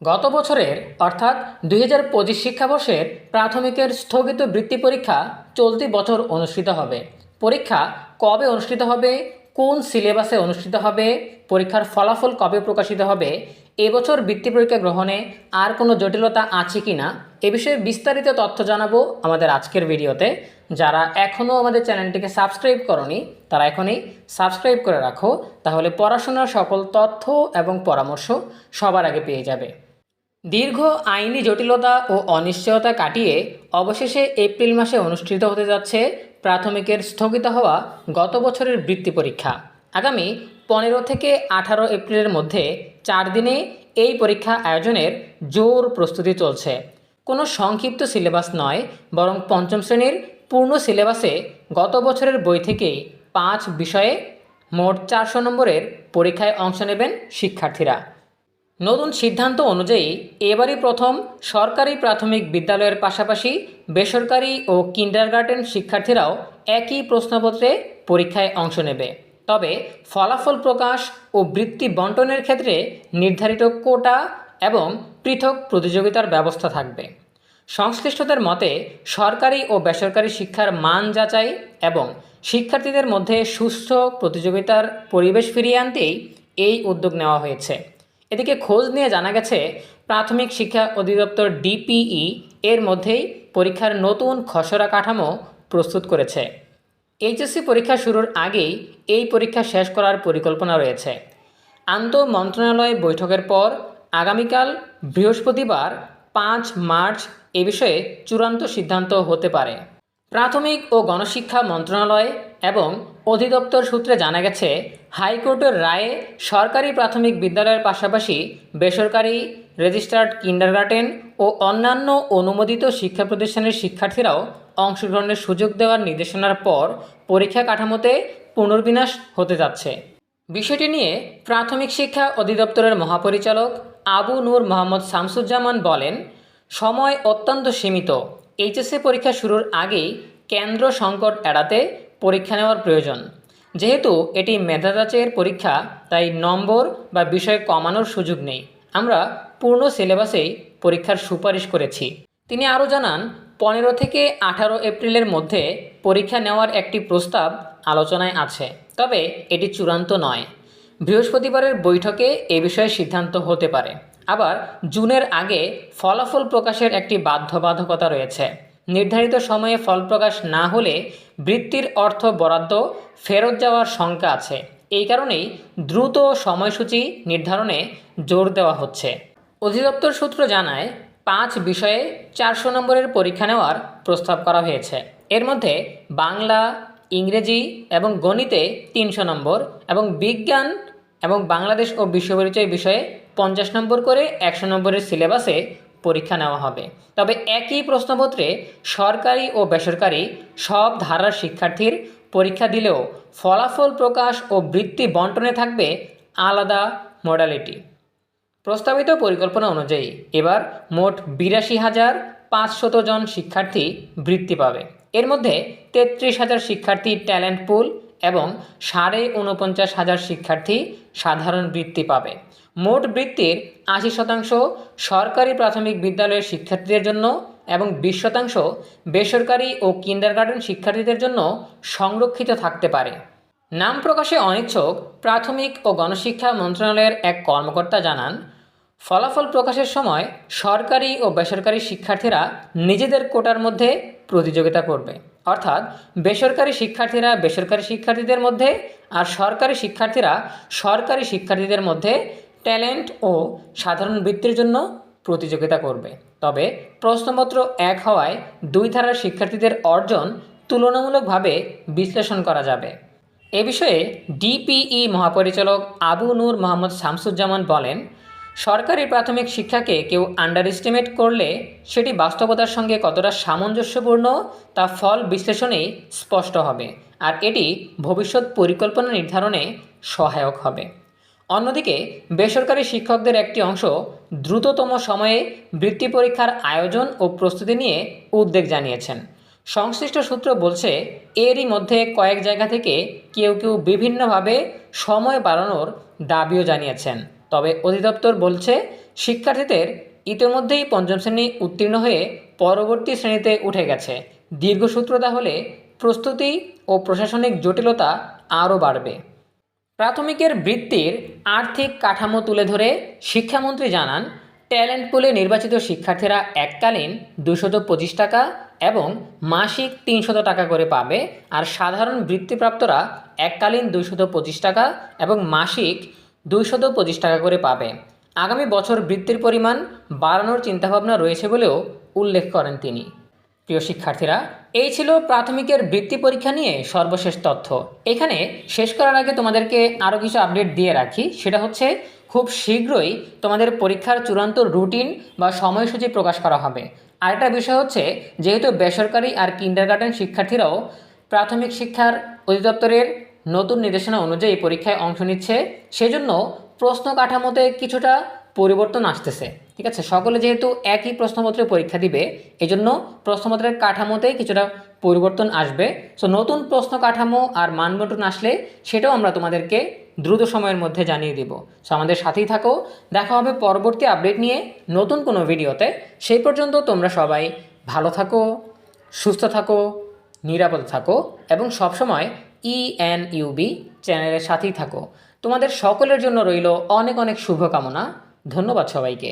গত বছরের অর্থাৎ 2025 শিক্ষাবর্ষের প্রাথমিকের স্থগিত বৃত্তি পরীক্ষা চলতি বছর অনুষ্ঠিত হবে। পরীক্ষা কবে অনুষ্ঠিত হবে, কোন সিলেবাসে অনুষ্ঠিত হবে, পরীক্ষার ফলাফল কবে প্রকাশিত হবে, এবছর বৃত্তি পরীক্ষা গ্রহণে আর কোনো জটিলতা আছে কি না এ বিষয়ে বিস্তারিত তথ্য জানাবো আমাদের আজকের ভিডিওতে। যারা এখনও আমাদের চ্যানেলটিকে সাবস্ক্রাইব করনি তারা এখনই সাবস্ক্রাইব করে রাখো, তাহলে পড়াশোনার সকল তথ্য এবং পরামর্শ সবার আগে পেয়ে যাবে। দীর্ঘ আইনি জটিলতা ও অনিশ্চয়তা কাটিয়ে অবশেষে এপ্রিল মাসে অনুষ্ঠিত হতে যাচ্ছে প্রাথমিকের স্থগিত হওয়া গত বছরের বৃত্তি পরীক্ষা। আগামী 15 থেকে 18 এপ্রিলের মধ্যে 4 দিনে এই পরীক্ষা আয়োজনের জোর প্রস্তুতি চলছে। কোনো সংক্ষিপ্ত সিলেবাস নয়, বরং পঞ্চম শ্রেণীর পূর্ণ সিলেবাসে গত বছরের বই থেকেই 5 বিষয়ে মোট 400 নম্বরের পরীক্ষায় অংশ নেবেন শিক্ষার্থীরা। নতুন সিদ্ধান্ত অনুযায়ী এবারই প্রথম সরকারি প্রাথমিক বিদ্যালয়ের পাশাপাশি বেসরকারি ও কিন্ডারগার্টেন শিক্ষার্থীরাও একই প্রশ্নপত্রে পরীক্ষায় অংশ নেবে। তবে ফলাফল প্রকাশ ও বৃত্তি বণ্টনের ক্ষেত্রে নির্ধারিত কোটা এবং পৃথক প্রতিযোগিতার ব্যবস্থা থাকবে। সংশ্লিষ্টদের মতে সরকারি ও বেসরকারি শিক্ষার মান যাচাই এবং শিক্ষার্থীদের মধ্যে সুস্থ প্রতিযোগিতার পরিবেশ ফিরিয়ে আনতেই এই উদ্যোগ নেওয়া হয়েছে। এদিকে খোঁজ নিয়ে জানা গেছে প্রাথমিক শিক্ষা অধিদপ্তর ডিপিই এর মধ্যেই পরীক্ষার নতুন খসড়া কাঠামো প্রস্তুত করেছে। এইচএসসি পরীক্ষা শুরুর আগেই এই পরীক্ষা শেষ করার পরিকল্পনা রয়েছে। আন্তঃ মন্ত্রণালয় বৈঠকের পর আগামীকাল বৃহস্পতিবার 5 মার্চ এ বিষয়ে চূড়ান্ত সিদ্ধান্ত হতে পারে। প্রাথমিক ও গণশিক্ষা মন্ত্রণালয় এবং অধিদপ্তর সূত্রে জানা গেছে হাইকোর্টের রায়ে সরকারি প্রাথমিক বিদ্যালয়ের পাশাপাশি বেসরকারি, রেজিস্টার্ড কিন্ডারগার্টেন ও অন্যান্য অনুমোদিত শিক্ষা প্রতিষ্ঠানের শিক্ষার্থীরাও অংশগ্রহণের সুযোগ দেওয়ার নির্দেশনার পর পরীক্ষা কাঠামোতে পুনর্বিন্যাস হতে যাচ্ছে। বিষয়টি নিয়ে প্রাথমিক শিক্ষা অধিদপ্তরের মহাপরিচালক আবু নূর মোহাম্মদ শামসুজ্জামান বলেন, সময় অত্যন্ত সীমিত। এইচএসসি পরীক্ষা শুরুর আগেই কেন্দ্র সংকট এড়াতে পরীক্ষা নেওয়ার প্রয়োজন। যেহেতু এটি মেধা যাচাইয়ের পরীক্ষা, তাই নম্বর বা বিষয় কমানোর সুযোগ নেই। আমরা পূর্ণ সিলেবাসেই পরীক্ষার সুপারিশ করেছি। তিনি আরও জানান, 15 থেকে 18 এপ্রিলের মধ্যে পরীক্ষা নেওয়ার একটি প্রস্তাব আলোচনায় আছে, তবে এটি চূড়ান্ত নয়। বৃহস্পতিবারের বৈঠকে এ বিষয়ে সিদ্ধান্ত হতে পারে। আবার জুনের আগে ফলাফল প্রকাশের একটি বাধ্যবাধকতা রয়েছে। নির্ধারিত সময়ে ফল প্রকাশ না হলে বৃত্তির অর্থ বরাদ্দ ফেরত যাওয়ার শঙ্কা আছে। এই কারণেই দ্রুত সময়সূচি নির্ধারণে জোর দেওয়া হচ্ছে। অধিদপ্তর সূত্র জানায় 5 বিষয়ে 400 নম্বরের পরীক্ষা নেওয়ার প্রস্তাব করা হয়েছে। এর মধ্যে বাংলা, ইংরেজি এবং গণিতে 300 নম্বর এবং বিজ্ঞান এবং বাংলাদেশ ও বিশ্বপরিচয় বিষয়ে 50 নম্বর করে 100 নম্বরের সিলেবাসে পরীক্ষা নেওয়া হবে। তবে একই প্রশ্নপত্রে সরকারি ও বেসরকারি সব ধারার শিক্ষার্থীর পরীক্ষা দিলেও ফলাফল প্রকাশ ও বৃত্তি বণ্টনে থাকবে আলাদা মডালিটি। প্রস্তাবিত পরিকল্পনা অনুযায়ী এবার মোট 82,500 জন শিক্ষার্থী বৃত্তি পাবে। এর মধ্যে 33,000 শিক্ষার্থী ট্যালেন্ট পুল এবং 49,500 শিক্ষার্থী সাধারণ বৃত্তি পাবে। মোট বৃত্তির 80% সরকারি প্রাথমিক বিদ্যালয়ের শিক্ষার্থীদের জন্য এবং 20% বেসরকারি ও কিন্ডারগার্টেন শিক্ষার্থীদের জন্য সংরক্ষিত থাকতে পারে। নাম প্রকাশে অনিচ্ছুক প্রাথমিক ও গণশিক্ষা মন্ত্রণালয়ের এক কর্মকর্তা জানান, ফলাফল প্রকাশের সময় সরকারি ও বেসরকারি শিক্ষার্থীরা নিজেদের কোটার মধ্যে প্রতিযোগিতা করবে। অর্থাৎ বেসরকারি শিক্ষার্থীরা বেসরকারি শিক্ষার্থীদের মধ্যে আর সরকারি শিক্ষার্থীরা সরকারি শিক্ষার্থীদের মধ্যে ট্যালেন্ট ও সাধারণ বৃত্তির জন্য প্রতিযোগিতা করবে। তবে প্রশ্নপত্র এক হওয়ায় দুই ধারার শিক্ষার্থীদের অর্জন তুলনামূলকভাবে বিশ্লেষণ করা যাবে। এ বিষয়ে ডিপিই মহাপরিচালক আবু নূর মোহাম্মদ শামসুজ্জামান বলেন, সরকারি প্রাথমিক শিক্ষাকে কেউ আন্ডার এস্টিমেট করলে সেটি বাস্তবতার সঙ্গে কতটা সামঞ্জস্যপূর্ণ তা ফল বিশ্লেষণেই স্পষ্ট হবে, আর এটি ভবিষ্যৎ পরিকল্পনা নির্ধারণে সহায়ক হবে। অন্যদিকে বেসরকারি শিক্ষকদের একটি অংশ দ্রুততম সময়ে বৃত্তি পরীক্ষার আয়োজন ও প্রস্তুতি নিয়ে উদ্বেগ জানিয়েছেন। সংশ্লিষ্ট সূত্র বলছে, এরই মধ্যে কয়েক জায়গা থেকে কেউ বিভিন্নভাবে সময় বাড়ানোর দাবিও জানিয়েছেন। তবে অধিদপ্তর বলছে শিক্ষার্থীদের ইতিমধ্যেই পঞ্চম শ্রেণী উত্তীর্ণ হয়ে পরবর্তী শ্রেণীতে উঠে গেছে। দীর্ঘসূত্রতা হলে প্রস্তুতি ও প্রশাসনিক জটিলতা আরও বাড়বে। প্রাথমিকের বৃত্তির আর্থিক কাঠামো তুলে ধরে শিক্ষামন্ত্রী জানান, ট্যালেন্ট পুলে নির্বাচিত শিক্ষার্থীরা এককালীন 225 টাকা এবং মাসিক 300 টাকা করে পাবে, আর সাধারণ বৃত্তিপ্রাপ্তরা এককালীন 225 টাকা এবং মাসিক 225 টাকা করে পাবে। আগামী বছর বৃত্তির পরিমাণ বাড়ানোর চিন্তাভাবনা রয়েছে বলেও উল্লেখ করেন তিনি। প্রিয় শিক্ষার্থীরা, এই ছিল প্রাথমিকের বৃত্তি পরীক্ষা নিয়ে সর্বশেষ তথ্য। এখানে শেষ করার আগে তোমাদেরকে আরও কিছু আপডেট দিয়ে রাখি, সেটা হচ্ছে খুব শীঘ্রই তোমাদের পরীক্ষার চূড়ান্ত রুটিন বা সময়সূচি প্রকাশ করা হবে। আরেকটা বিষয় হচ্ছে, যেহেতু বেসরকারি আর কিন্ডারগার্টেন শিক্ষার্থীরাও প্রাথমিক শিক্ষার অধিদপ্তরের নতুন নির্দেশনা অনুযায়ী পরীক্ষায় অংশ নিচ্ছে, সেজন্য প্রশ্ন কাঠামোতে কিছুটা পরিবর্তন আসতেছে। ঠিক আছে, সকলে যেহেতু একই প্রশ্নপত্রে পরীক্ষা দিবে, এজন্য প্রশ্নপত্রের কাঠামোতে কিছুটা পরিবর্তন আসবে। সো নতুন প্রশ্ন কাঠামো আর মানবন্টন আসলে সেটাও আমরা তোমাদেরকে দ্রুত সময়ের মধ্যে জানিয়ে দিব। সো আমাদের সাথেই থাকো, দেখা হবে পরবর্তী আপডেট নিয়ে নতুন কোনো ভিডিওতে। সেই পর্যন্ত তোমরা সবাই ভালো থাকো, সুস্থ থাকো, নিরাপদ থাকো এবং সবসময় ENUB চ্যানেলের সাথেই থাকো। তোমাদের সকলের জন্য রইল অনেক অনেক শুভকামনা। ধন্যবাদ সবাইকে।